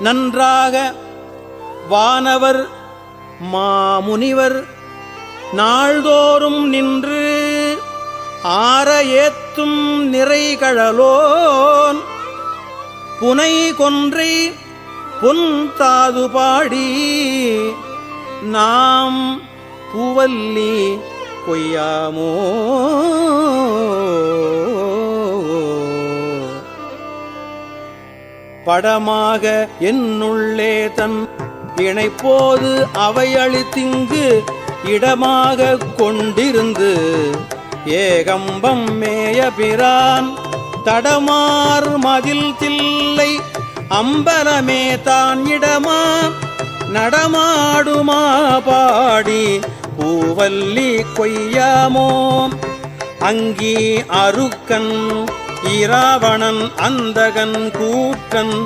நன்றாக வானவர் மாமுனிவர் நாள்தோறும் நின்று ஆர ஏத்தும் நிறைகழலோன் புனை கொன்றை பொன் தாது பாடி நாம் பூவல்லி கொய்யாமோ. படமாக என்னுள்ளே தன் இணைப்போது அவையளித்திங்கு இடமாக கொண்டிருந்து ஏகம்பம் மேய பிரான் தடமார் மதில் தில்லை அம்பலமே தான் இடமா நடமாடுமா பாடி பூவல்லி கொய்யாமோ. அங்கி அருக்கன் இராவணன் அந்தகன் கூற்றன்